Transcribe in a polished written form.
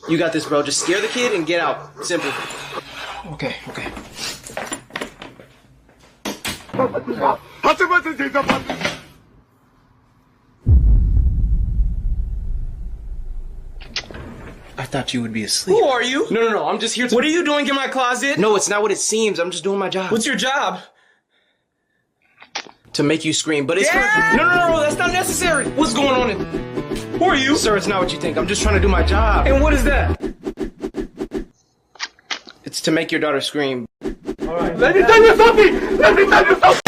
You got this, bro. Just scare the kid and get out. Simple. Okay. I thought you would be asleep. Who are you? No. I'm just here to... What are you doing in my closet? No, it's not what it seems. I'm just doing my job. What's your job? To make you scream, but it's... Yeah! No, that's not necessary. What's going on in... Who are you? Sir, it's not what you think. I'm just trying to do my job. And what is that? It's to make your daughter scream. All right. Let me tell you something!